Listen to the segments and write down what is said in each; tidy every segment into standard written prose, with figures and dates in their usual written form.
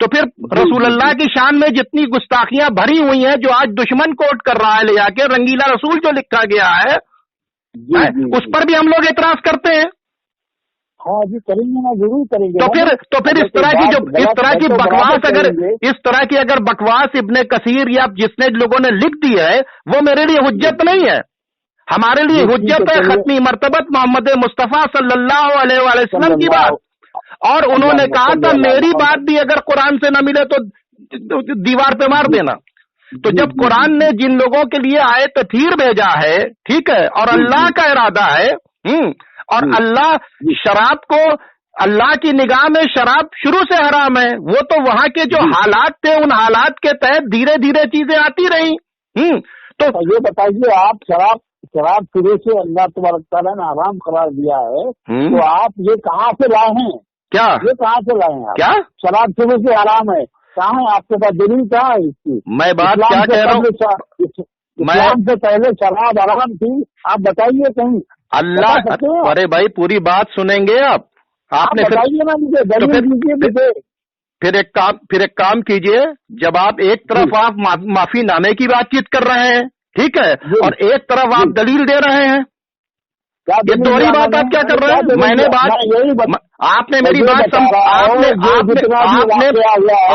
تو پھر رسول اللہ کی شان میں جتنی گستاخیاں بھری ہوئی ہیں جو آج دشمن کوٹ کر رہا ہے لے جا کے رنگیلا رسول جو لکھا گیا ہے اس پر بھی ہم لوگ اعتراض کرتے ہیں. ہاں جی کریں گے نا، ضرور کریں گے. تو پھر اس طرح کی بکواس اگر بکواس ابن کثیر یا جس نے لوگوں نے لکھ دی ہے وہ میرے لیے حجت نہیں ہے. ہمارے لیے حجت ہے ختمی مرتبت محمد مصطفیٰ صلی اللہ علیہ وآلہ وسلم کی بات. اور انہوں نے کہا تھا میری بات بھی اگر قرآن سے نہ ملے تو دیوار پہ مار دینا. تو جب قرآن نے جن لوگوں کے لیے آیت تیر بھیجا ہے ٹھیک ہے اور اللہ کا ارادہ ہے اور اللہ شراب کو اللہ کی نگاہ میں شراب شروع سے حرام ہے، وہ تو وہاں کے جو حالات تھے ان حالات کے تحت دھیرے دھیرے چیزیں آتی رہیں. تو یہ بتائیے آپ شراب شروع سے اللہ تبارک تعالیٰ نے حرام قرار دیا ہے تو آپ یہ کہاں سے لائے ہیں؟ کیا یہ کہاں سے لائے ہیں؟ کیا شراب شروع سے حرام ہے کہاں ہے؟ آپ کے پاس دلیل کہاں ہے اس کی؟ میں بات کیا کہہ رہا ہوں، اسلام سے پہلے شراب حرام تھی، آپ بتائیے کہیں. اللہ ارے بھائی پوری بات سنیں گے آپ نے بتائیے نا مجھے دلیل دیجیے. پھر ایک کام کیجئے، جب آپ ایک طرف آپ معافی نامے کی بات چیت کر رہے ہیں ٹھیک ہے اور ایک طرف آپ دلیل دے رہے ہیں، یہ دوہری بات آپ کیا کر رہے ہیں؟ میں نے بات آپ نے میری بات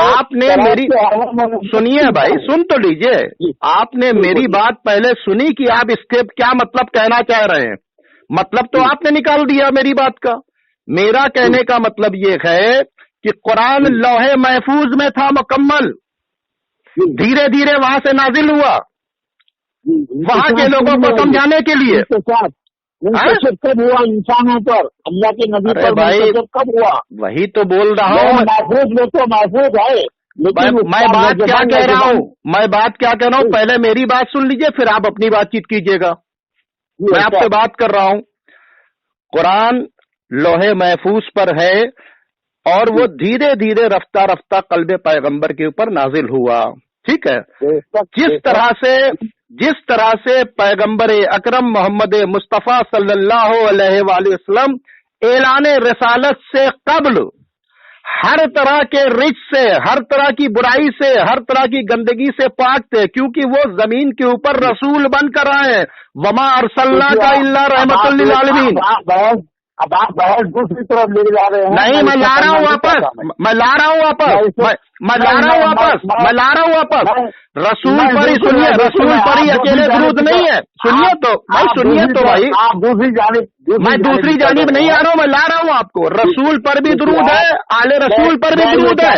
آپ نے میری سنیے بھائی سن تو لیجئے. آپ نے میری بات پہلے سنی کہ آپ اس کے کیا مطلب کہنا چاہ رہے ہیں. مطلب تو آپ نے نکال دیا میری بات کا. میرا کہنے کا مطلب یہ ہے کہ قرآن لوح محفوظ میں تھا مکمل، دھیرے دھیرے وہاں سے نازل ہوا وہاں کے لوگوں کو سمجھانے کے لیے. کب ہوا انسانوں پر، اللہ کے نبی پر بھائی کب ہوا؟ وہی تو بول رہا ہوں. محفوظ میں تو محفوظ ہے. میں بات کیا کہہ رہا ہوں پہلے میری بات سن لیجئے پھر آپ اپنی بات چیت کیجئے گا. میں آپ سے بات کر رہا ہوں، قرآن لوح محفوظ پر ہے اور وہ دھیرے دھیرے رفتہ رفتہ قلب پیغمبر کے اوپر نازل ہوا ٹھیک ہے. جس طرح سے پیغمبر اکرم محمد مصطفیٰ صلی اللہ علیہ وآلہ وسلم اعلان رسالت سے قبل ہر طرح کے رچ سے، ہر طرح کی برائی سے، ہر طرح کی گندگی سے پاک تھے کیونکہ وہ زمین کے اوپر رسول بن کر آئے ہیں. وما ارسلناک الا رحمۃ للعالمین. اب آپ بہت دوسری طرف لے جا رہے ہیں. نہیں میں لا رہا ہوں واپس. رسول پر ہی سنیے، رسول پر ہی اکیلے درود نہیں ہے. سنیے تو بھائی آپ دوسری جانب نہیں آ رہا ہوں، میں لا رہا ہوں آپ کو. رسول پر بھی درود ہے، آل رسول پر بھی درود ہے.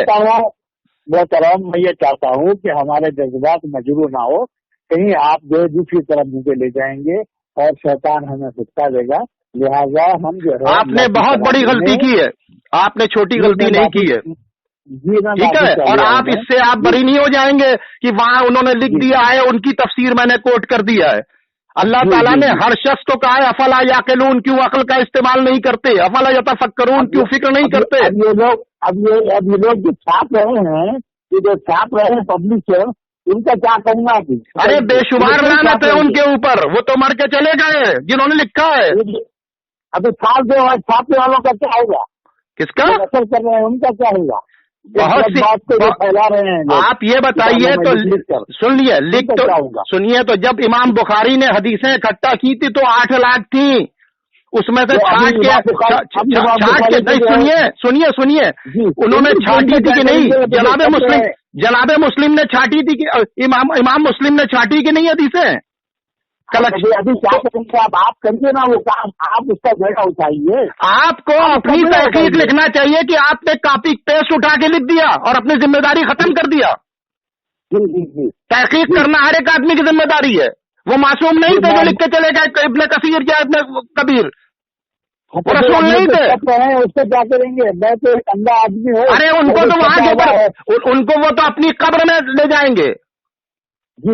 محترم میں یہ چاہتا ہوں کہ ہمارے جذبات مجروح نہ ہو، کہیں آپ جو دوسری طرف مجھے لے جائیں گے اور شیطان ہمیں سکتا دے گا. لہٰذا ہم جو ہے آپ نے بہت بڑی غلطی کی ہے، آپ نے چھوٹی غلطی نہیں کی ہے ٹھیک ہے. اور آپ اس سے آپ بری نہیں ہو جائیں گے کہ وہاں انہوں نے لکھ دیا ہے ان کی تفسیر میں نے کوٹ کر دیا ہے. اللہ تعالیٰ نے ہر شخص کو کہا ہے افلا یعقلون، کیوں عقل کا استعمال نہیں کرتے؟ افلا یتفکرون، کیوں فکر نہیں کرتے؟ اب یہ لوگ جو چھاپ رہے ہیں، یہ جو چھاپ رہے ہیں پبلک سے، ان کا کیا کرنا ہے؟ ارے بے شمار لعنت ہے ان کے اوپر، وہ تو مر کے چلے گئے جنہوں نے لکھا ہے. ابھی چھاپنے والوں کا کیا ہوگا؟ کس کا اثر کر رہے ہیں ان کا کیا ہوگا؟ بہت سی بات کو پھیلا رہے ہیں. آپ یہ بتائیے تو سنیے تو جب امام بخاری نے حدیثیں اکٹھا کی تھی تو 8 لاکھ تھیں، اس میں سے چھانٹ کے سنیے انہوں نے چھانٹی تھی کہ نہیں؟ جناب مسلم نے چھانٹی تھی کہ امام مسلم نے چھانٹی کہ نہیں حدیثیں؟ ابھی کیا کریں گے آپ کریے نا وہ کام، آپ اس کا بیڑا اٹھائیے. آپ کو اپنی تحقیق لکھنا چاہیے کہ آپ نے کاپی پیسٹ اٹھا کے لکھ دیا اور اپنی ذمہ داری ختم کر دیا. تحقیق کرنا ہر ایک آدمی کی ذمہ داری ہے. وہ معصوم نہیں تھے جو لکھ کے چلے گئے ابن کثیر یا ابن کبیر، وہ رسول نہیں تھے. اس سے کیا کریں گے؟ میں تو ایک اندھا آدمی ہوں. ارے ان کو تو وہاں کے اوپر ان کو وہ تو اپنی قبر میں لے جائیں گے،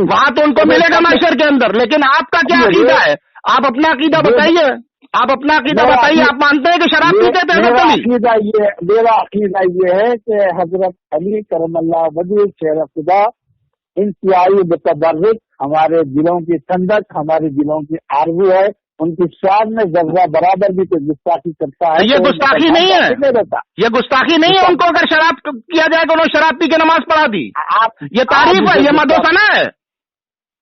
وہاں تو ان کو ملے گا محشر کے اندر. لیکن آپ کا کیا عقیدہ ہے؟ آپ اپنا عقیدہ بتائیے. آپ مانتے ہیں کہ شراب پیتے تھے؟ میرا عقیدہ یہ ہے کہ حضرت علی کرم اللہ وجہ شیر خدا انتہائی متبرک، ہمارے دلوں کی ٹھنڈک، ہمارے دلوں کی آرزو ہے. ان کی شان میں ذرہ برابر بھی کوئی گستاخی کرتا ہے، یہ گستاخی نہیں ہے، یہ گستاخی نہیں ہے ان کو اگر شراب کیا جائے کہ انہوں نے شراب پی کے نماز پڑھا دی، یہ تعریف ہے، یہ مدوسنا ہے۔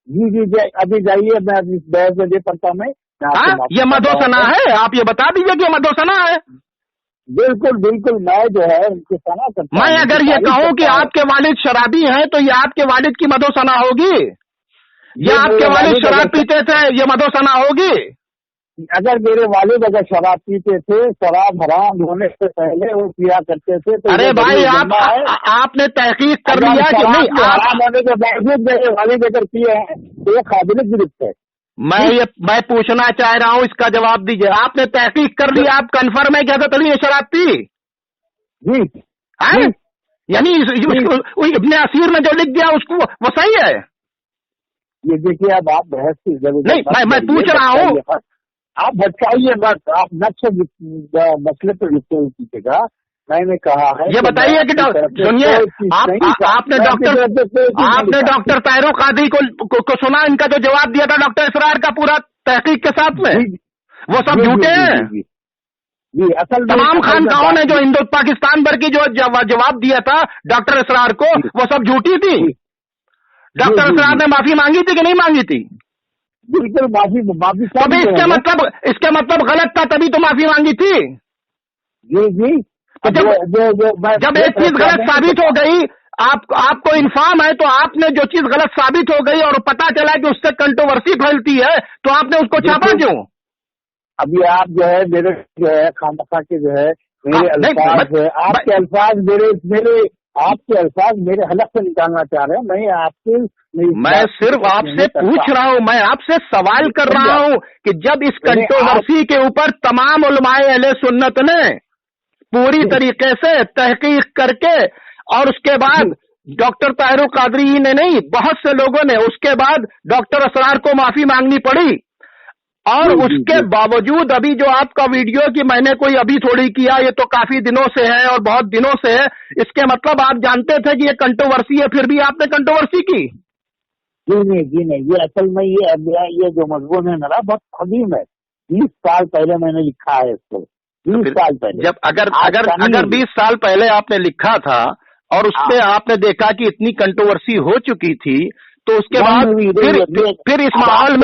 جی جی جی، ابھی جائیے، میں ابھی بحث میں دے پڑتا میں، یہ مدوسنا ہے، آپ یہ بتا دیجیے کہ یہ مدوسنا ہے۔ بالکل بالکل، میں جو ہے ان کے سنا کرتا ہوں۔ میں اگر یہ کہوں کہ آپ کے والد شرابی ہیں تو یہ آپ کے والد کی مدوسنا ہوگی، یا آپ کے والد شراب پیتے تھے یہ مدوسنا ہوگی؟ اگر میرے والد اگر شراب پیتے تھے، شراب حرام ہونے سے پہلے وہ پیا کرتے تھے تو ارے بھائی آپ نے تحقیق کر لیا کہ نہیں؟ حرام ہونے کے باوجود میرے والد اگر پیے ہیں تو یہ قابل گرفت ہے۔ میں پوچھنا چاہ رہا ہوں، اس کا جواب دیجیے۔ آپ نے تحقیق کر لیا، آپ کنفرم ہے کہ حضرت علی نے شراب پی؟ جی، یعنی ابن اسیر نے جو لکھ دیا اس کو وہ صحیح ہے؟ یہ دیکھیے اب آپ بحث کی ضرورت نہیں، میں پوچھ رہا ہوں، آپ بھٹکائیے مت، آپ نقش مسئلے پہ لکھتے ہوئے کیجیے گا۔ میں نے کہا ہے یہ بتائیے کہ سنیے، آپ نے ڈاکٹر طاہر قادری کو سنا، ان کا جو جواب دیا تھا ڈاکٹر اسرار کا پورا تحقیق کے ساتھ میں، وہ سب جھوٹے ہیں؟ جی، اصل تمام خانقاہوں نے جو ہندو پاکستان بھر کی جو جواب دیا تھا ڈاکٹر اسرار کو، وہ سب جھوٹی تھی۔ ڈاکٹر اسرار نے معافی مانگی تھی کہ نہیں مانگی تھی؟ بالکل معافی تبھی اس کے مطلب غلط تھا، تبھی تو معافی مانگی تھی۔ جی جی، جب ایک چیز غلط ثابت ہو گئی، آپ کو انفارم ہے، تو آپ نے جو چیز غلط ثابت ہو گئی اور پتا چلا کہ اس سے کنٹروورسی پھیلتی ہے، تو آپ نے اس کو چھاپا کیوں؟ ابھی آپ جو ہے میرے جو ہے خامخواہ کے جو ہے میرے الفاظ ہے، آپ کے الفاظ آپ کے الفاظ میرے حلق سے نکالنا چاہ رہے ہیں۔ میں صرف آپ سے پوچھ رہا ہوں، میں آپ سے سوال کر رہا ہوں کہ جب اس کنٹروورسی کے اوپر تمام علماء اہل سنت نے پوری طریقے سے تحقیق کر کے، اور اس کے بعد ڈاکٹر طاہر قادری نے نہیں، بہت سے لوگوں نے اس کے بعد ڈاکٹر اسرار کو معافی مانگنی پڑی، اور اس کے باوجود ابھی جو آپ کا ویڈیو کی میں نے کوئی ابھی تھوڑی کیا، یہ تو کافی دنوں سے ہے اور بہت دنوں سے ہے، اس کے مطلب آپ جانتے تھے کہ یہ کنٹروورسی ہے، پھر بھی آپ نے کنٹروورسی کی؟ جی نہیں، یہ اصل میں یہ جو مضمون ہے میرا بہت قدیم ہے، 20 سال پہلے میں نے لکھا ہے اس کو، 20 سال پہلے۔ جب اگر 20 سال پہلے آپ نے لکھا تھا اور اس پہ آپ نے دیکھا کہ اتنی کنٹروورسی ہو چکی تھی، تو اس کے بعد پھر اس ماحول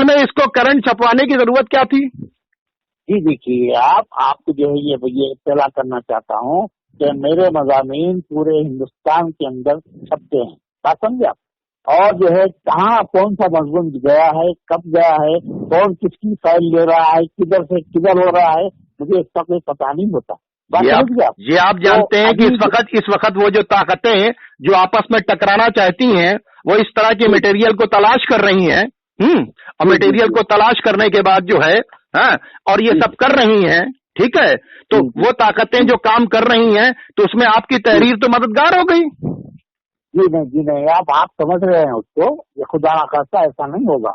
میں اس کو کرنٹ چھپوانے کی ضرورت کیا تھی؟ جی دیکھیے، آپ کو جو ہے یہ اطلاع کرنا چاہتا ہوں کہ میرے مضامین پورے ہندوستان کے اندر چھپتے ہیں، بات سمجھے آپ؟ اور جو ہے کہاں کون سا مضمون گیا ہے، کب گیا ہے، کون کس کی فائل لے رہا ہے، کدھر سے کدھر ہو رہا ہے، مجھے اس کا کوئی پتہ نہیں ہوتا۔ یہ آپ جانتے ہیں کہ اس وقت وہ جو طاقتیں جو آپس میں ٹکرانا چاہتی ہیں، وہ اس طرح کے مٹیریل کو تلاش کر رہی ہیں، اور مٹیریل کو تلاش کرنے کے بعد جو ہے اور یہ سب کر رہی ہیں، ٹھیک ہے، تو وہ طاقتیں جو کام کر رہی ہیں، تو اس میں آپ کی تحریر تو مددگار ہو گئی۔ جی نہیں، آپ سمجھ رہے ہیں اس کو، یہ خدا نہ خواستہ ایسا نہیں ہوگا،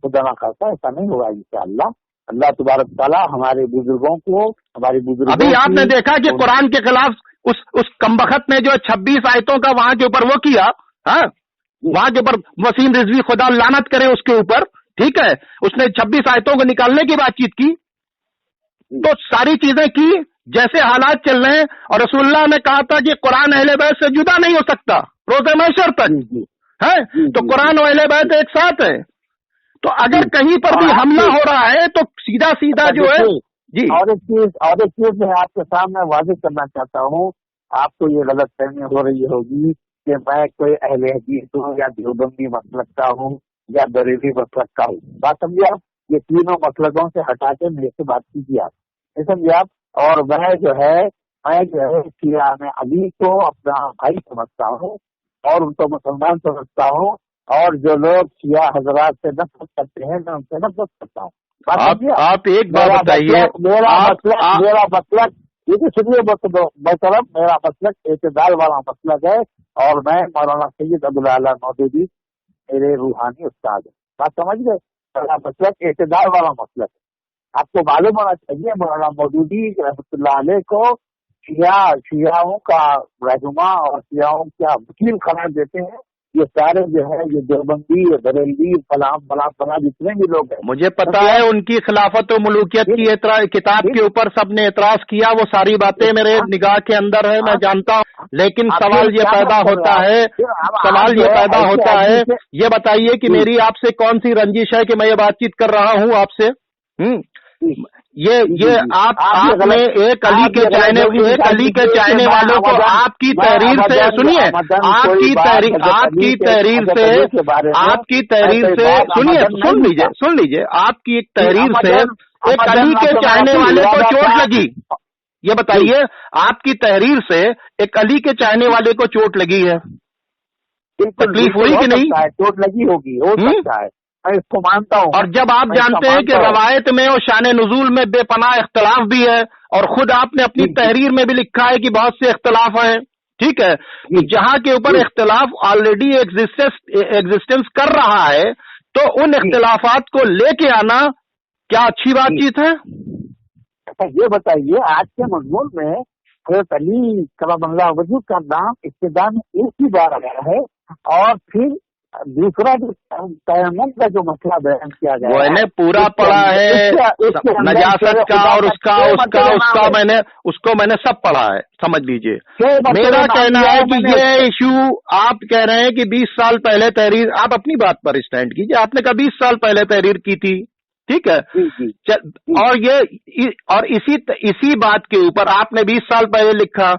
خدا نہ خواستہ ایسا نہیں ہوگا انشاءاللہ۔ اللہ تبارک تعالیٰ ہمارے بزرگوں کو، ابھی آپ نے دیکھا کہ قرآن کے خلاف اس کمبخت نے جو 26 آیتوں کا وہاں کے اوپر وہ کیا، وہاں کے اوپر وسیم رضوی خدا لعنت کرے اس کے اوپر، ٹھیک ہے، اس نے 26 آیتوں کو نکالنے کی بات چیت کی، تو ساری چیزیں کی جیسے حالات چل رہے ہیں، اور رسول اللہ نے کہا تھا کہ قرآن اہل بیت سے جدا نہیں ہو سکتا روز محشر تک، ہے تو قرآن و اہل بیت ایک ساتھ ہے، تو اگر کہیں پر بھی حملہ ہو رہا ہے تو سیدھا جو ہے جی۔ اور ایک چیز میں آپ کے سامنے واضح کرنا چاہتا ہوں، آپ کو یہ غلط فہمی ہو رہی ہوگی کہ میں کوئی اہل حدیث ہوں یا دیوبندی مسلک کا ہوں یا بریلوی مسلک کا ہوں، بات سمجھے آپ؟ یہ تینوں مسلکوں سے ہٹا کے میرے سے بات کیجیے آپ، سمجھے آپ؟ اور میں جو ہے شیعہ میں علی کو اپنا بھائی سمجھتا ہوں اور ان کو مسلمان سمجھتا ہوں، اور جو لوگ شیعہ حضرات سے نفرت کرتے ہیں میں ان سے نفرت کرتا ہوں۔ آپ ایک بات بتائیے، میرا مسلک یہ تو سنیے محترم، میرا مسلک اعتدال والا مسلک ہے، اور میں مولانا سید ابوالعلا مودودی میرے روحانی استاد ہیں، بات سمجھ گئے؟ میرا مسلک اعتدال والا مسلک ہے۔ آپ کو معلوم ہونا چاہیے مولانا مودودی رحمۃ اللہ علیہ کو شیعوں کا رہنما اور شیعوں کا وکیل قرار دیتے ہیں، یہ سارے جو ہے یہ دیوبندی بریلوی فلاں جتنے بھی لوگ ہیں، مجھے پتا ہے ان کی خلافت و ملوکیت کی کتاب کے اوپر سب نے اعتراض کیا، وہ ساری باتیں میرے نگاہ کے اندر ہے، میں جانتا ہوں، لیکن سوال یہ پیدا ہوتا ہے، یہ بتائیے کہ میری آپ سے کون سی رنجش ہے کہ میں یہ بات چیت کر رہا ہوں آپ سے؟ یہ آپ نے ایک علی کے چاہنے والوں کو آپ کی تحریر سے سنیے، آپ کی تحریر سے سن لیجیے آپ کی ایک تحریر سے ایک علی کے چاہنے والے کو چوٹ لگی، یہ بتائیے آپ کی تحریر سے ایک علی کے چاہنے والے کو چوٹ لگی ہے، تکلیف ہوئی کہ نہیں؟ چوٹ لگی ہوگی، ہو سکتا ہے، میں اس کو مانتا ہوں۔ اور جب آپ جانتے ہیں کہ روایت میں اور شان نزول میں بے پناہ اختلاف بھی ہے، اور خود آپ نے اپنی تحریر میں بھی لکھا ہے کہ بہت سے اختلاف ہیں، ٹھیک ہے، تو جہاں کے اوپر اختلاف آلریڈی ایگزسٹنس کر رہا ہے، تو ان اختلافات کو لے کے آنا کیا اچھی بات چیت ہے؟ یہ بتائیے آج کے مضمون میں حضرت علی کرم اللہ وجہ کا نام ابتدا میں ایک ہی بار آیا ہے، اور پھر دوسرا جو تیمم کا جو مسئلہ بیان کیا گیا وہ نے پورا پڑھا ہے، نجاست کا اور اس کو میں نے سب پڑھا ہے، سمجھ لیجئے۔ میرا کہنا ہے کہ یہ ایشو آپ کہہ رہے ہیں کہ 20 سال پہلے تحریر، آپ اپنی بات پر اسٹینڈ کیجئے، آپ نے کہا 20 سال پہلے تحریر کی تھی، ٹھیک ہے، اور اسی بات کے اوپر آپ نے 20 سال پہلے لکھا،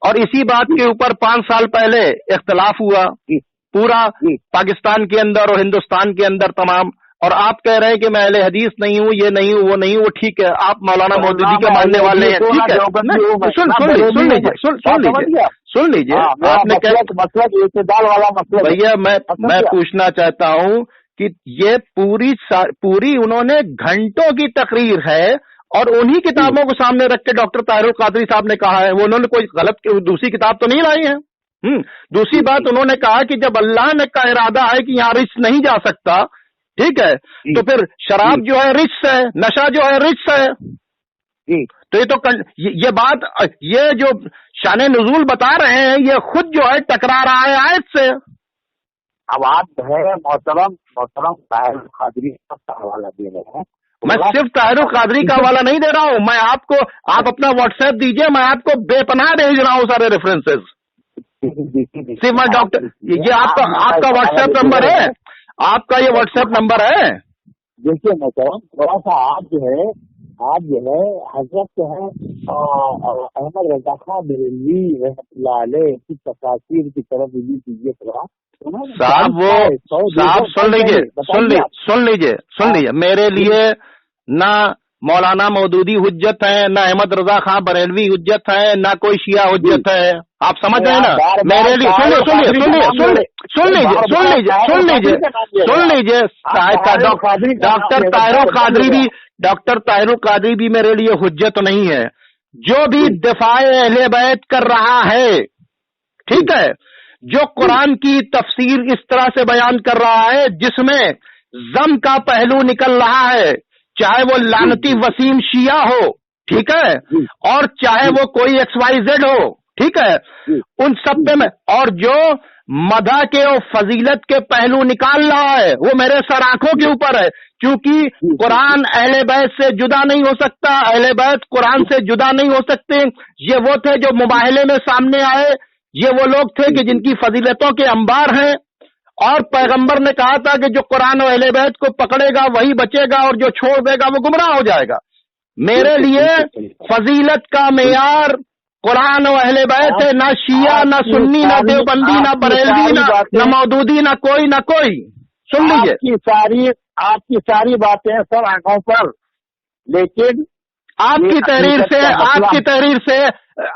اور اسی بات کے اوپر 5 سال پہلے اختلاف ہوا پورا پاکستان کے اندر اور ہندوستان کے اندر تمام، اور آپ کہہ رہے ہیں کہ میں اہل حدیث نہیں ہوں، یہ نہیں ہوں، وہ نہیں ہوں، ٹھیک ہے، آپ مولانا مودودی کے ماننے والے ہیں، ٹھیک ہے، سن لیجیے آپ نے بھیا میں پوچھنا چاہتا ہوں کہ یہ پوری انہوں نے گھنٹوں کی تقریر ہے، اور انہی کتابوں کو سامنے رکھ کے ڈاکٹر طاہر القادری صاحب نے کہا ہے، وہ انہوں نے کوئی غلط دوسری کتاب تو نہیں لائی ہے۔ دوسری بات انہوں نے کہا کہ جب اللہ نے کا ارادہ ہے کہ یہاں رچ نہیں جا سکتا، ٹھیک ہے، تو پھر شراب جو ہے رچ ہے، نشہ جو ہے رچ ہے، تو یہ بات، یہ جو شان نزول بتا رہے ہیں یہ خود جو ہے ٹکرا رہا ہے آیت سے۔ اب آپ ہے محترم طاہر القادری کا حوالہ دے رہے ہیں، میں صرف طاہر القادری کا حوالہ نہیں دے رہا ہوں، میں آپ اپنا واٹس ایپ دیجئے، میں آپ کو بے پناہ بھیج رہا ہوں سارے ریفرنسز، صرف میں ڈاکٹر، یہ آپ کا واٹس ایپ نمبر ہے، آپ کا یہ واٹس ایپ نمبر ہے؟ دیکھیے محترم، تھوڑا سا آپ جو ہے حضرت جو ہے احمد رضا خان بریلوی رحمۃ اللہ علیہ کی تفاسیر کی طرف بھی کیجیے تھوڑا صاحب سن لیجیے میرے لیے نہ مولانا مودودی حجت ہے، نہ احمد رضا خان بریلوی حجت ہے، نہ کوئی شیعہ حجت ہے، آپ سمجھ رہے ہیں نا؟ میرے لیے سن لیجیے ڈاکٹر طاہر القادری بھی میرے لیے حجت نہیں ہے، جو بھی دفاع اہل بیت کر رہا ہے، ٹھیک ہے، جو قرآن کی تفسیر اس طرح سے بیان کر رہا ہے جس میں ضم کا پہلو نکل رہا ہے، چاہے وہ لعنتی وسیم شیعہ ہو، ٹھیک ہے، اور چاہے وہ کوئی ایکس وائی زیڈ ہو، ٹھیک ہے، ان سب پہ میں، اور جو مدح کے اور فضیلت کے پہلو نکال رہا ہے وہ میرے سر آنکھوں کے اوپر ہے، کیونکہ قرآن اہل بیت سے جدا نہیں ہو سکتا، اہل بیت قرآن سے جدا نہیں ہو سکتے، یہ وہ تھے جو مباہلے میں سامنے آئے، یہ وہ لوگ تھے کہ جن کی فضیلتوں کے انبار ہیں، اور پیغمبر نے کہا تھا کہ جو قرآن و اہل بیت کو پکڑے گا وہی بچے گا، اور جو چھوڑ دے گا وہ گمراہ ہو جائے گا۔ میرے لیے فضیلت کا معیار قرآن و اہل بیت ہے، نہ شیعہ، نہ سنی، نہ دیوبندی، نہ بریلوی، نہ مودودی، نہ کوئی۔ سن لیجیے آپ کی ساری باتیں سر آنکھوں پر، لیکن آپ کی تحریر سے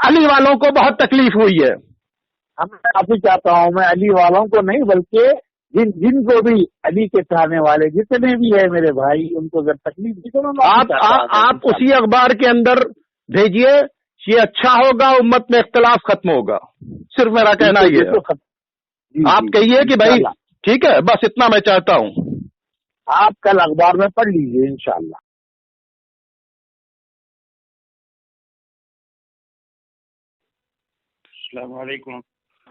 علی والوں کو بہت تکلیف ہوئی ہے۔ میں ابھی چاہتا ہوں، میں علی والوں کو نہیں بلکہ جن کو بھی علی کے چاہنے والے جتنے بھی ہیں میرے بھائی، ان کو اگر تکلیف دی تو آپ اسی اخبار کے اندر بھیجیے، یہ اچھا ہوگا، امت میں اختلاف ختم ہوگا، صرف میرا کہنا یہ ہے۔ آپ کہیے کہ بھائی ٹھیک ہے، بس اتنا میں چاہتا ہوں۔ آپ کل اخبار میں پڑھ لیجیے انشاءاللہ۔ السلام علیکم۔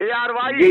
ARY